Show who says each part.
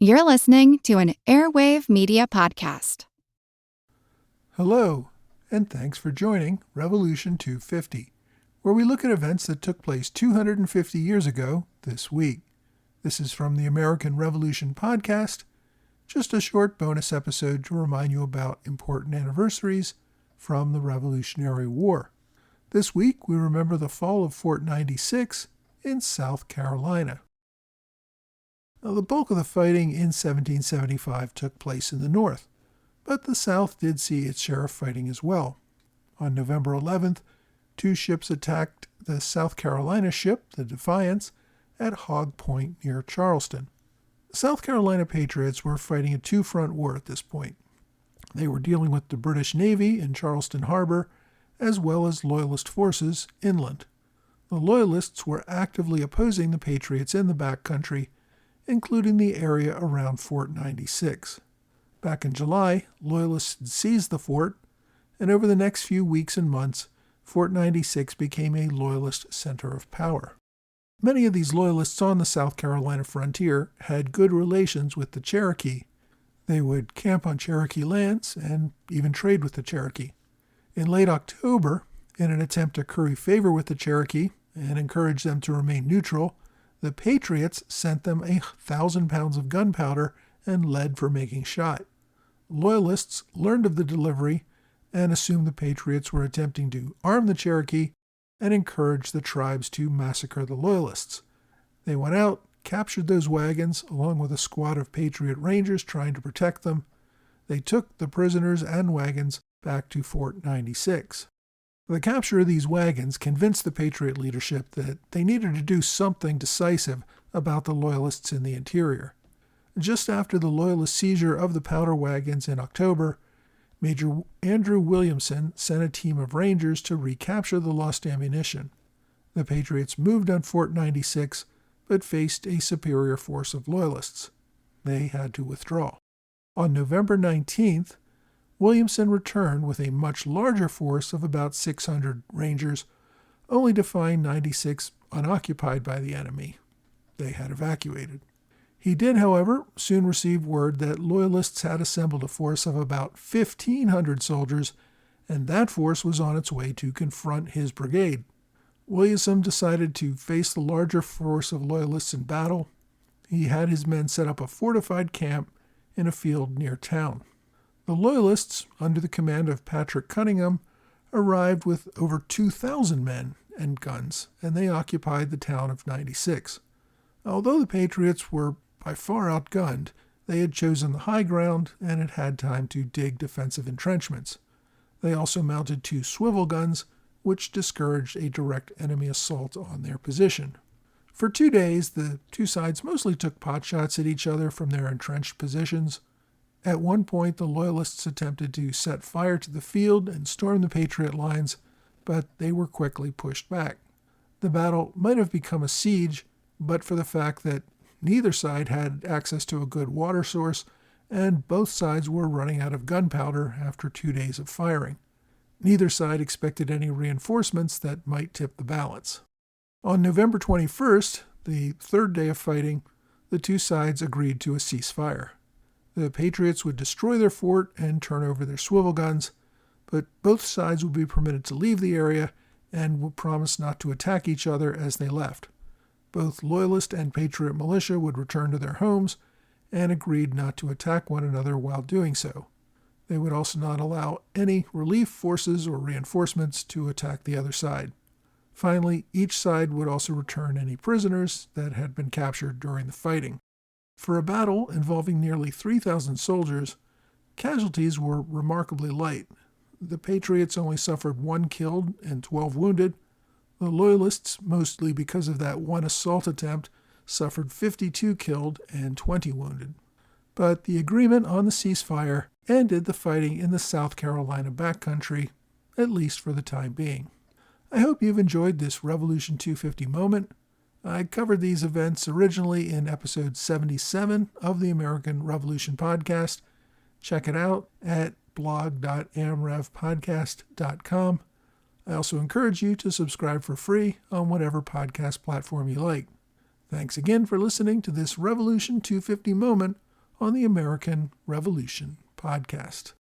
Speaker 1: You're listening to an Airwave Media Podcast.
Speaker 2: Hello, and thanks for joining Revolution 250, where we look at events that took place 250 years ago this week. This is from the American Revolution Podcast, just a short bonus episode to remind you about important anniversaries from the Revolutionary War. This week, we remember the fall of Fort 96 in South Carolina. Now, the bulk of the fighting in 1775 took place in the North, but the South did see its share of fighting as well. On November 11th, two ships attacked the South Carolina ship, the Defiance, at Hog Point near Charleston. The South Carolina Patriots were fighting a two-front war at this point. They were dealing with the British Navy in Charleston Harbor, as well as Loyalist forces inland. The Loyalists were actively opposing the Patriots in the backcountry, including the area around Fort 96. Back in July, Loyalists seized the fort, and over the next few weeks and months, Fort 96 became a Loyalist center of power. Many of these Loyalists on the South Carolina frontier had good relations with the Cherokee. They would camp on Cherokee lands and even trade with the Cherokee. In late October, in an attempt to curry favor with the Cherokee and encourage them to remain neutral, the Patriots sent them 1,000 pounds of gunpowder and lead for making shot. Loyalists learned of the delivery and assumed the Patriots were attempting to arm the Cherokee and encourage the tribes to massacre the Loyalists. They went out, captured those wagons, along with a squad of Patriot Rangers trying to protect them. They took the prisoners and wagons back to Fort 96. The capture of these wagons convinced the Patriot leadership that they needed to do something decisive about the Loyalists in the interior. Just after the Loyalist seizure of the powder wagons in October, Major Andrew Williamson sent a team of Rangers to recapture the lost ammunition. The Patriots moved on Fort 96, but faced a superior force of Loyalists. They had to withdraw. On November 19th, Williamson returned with a much larger force of about 600 Rangers, only to find 96 unoccupied by the enemy. They had evacuated. He did, however, soon receive word that Loyalists had assembled a force of about 1,500 soldiers, and that force was on its way to confront his brigade. Williamson decided to face the larger force of Loyalists in battle. He had his men set up a fortified camp in a field near town. The Loyalists, under the command of Patrick Cunningham, arrived with over 2,000 men and guns, and they occupied the town of 96. Although the Patriots were by far outgunned, they had chosen the high ground and had had time to dig defensive entrenchments. They also mounted 2 swivel guns, which discouraged a direct enemy assault on their position. For 2 days, the two sides mostly took potshots at each other from their entrenched positions. At one point, the Loyalists attempted to set fire to the field and storm the Patriot lines, but they were quickly pushed back. The battle might have become a siege, but for the fact that neither side had access to a good water source, and both sides were running out of gunpowder after 2 days of firing. Neither side expected any reinforcements that might tip the balance. On November 21st, the third day of fighting, the two sides agreed to a ceasefire. The Patriots would destroy their fort and turn over their swivel guns, but both sides would be permitted to leave the area and would promise not to attack each other as they left. Both Loyalist and Patriot militia would return to their homes and agreed not to attack one another while doing so. They would also not allow any relief forces or reinforcements to attack the other side. Finally, each side would also return any prisoners that had been captured during the fighting. For a battle involving nearly 3,000 soldiers, casualties were remarkably light. The Patriots only suffered 1 killed and 12 wounded. The Loyalists, mostly because of that one assault attempt, suffered 52 killed and 20 wounded. But the agreement on the ceasefire ended the fighting in the South Carolina backcountry, at least for the time being. I hope you've enjoyed this Revolution 250 moment. I covered these events originally in episode 77 of the American Revolution Podcast. Check it out at blog.amrevpodcast.com. I also encourage you to subscribe for free on whatever podcast platform you like. Thanks again for listening to this Revolution 250 moment on the American Revolution podcast.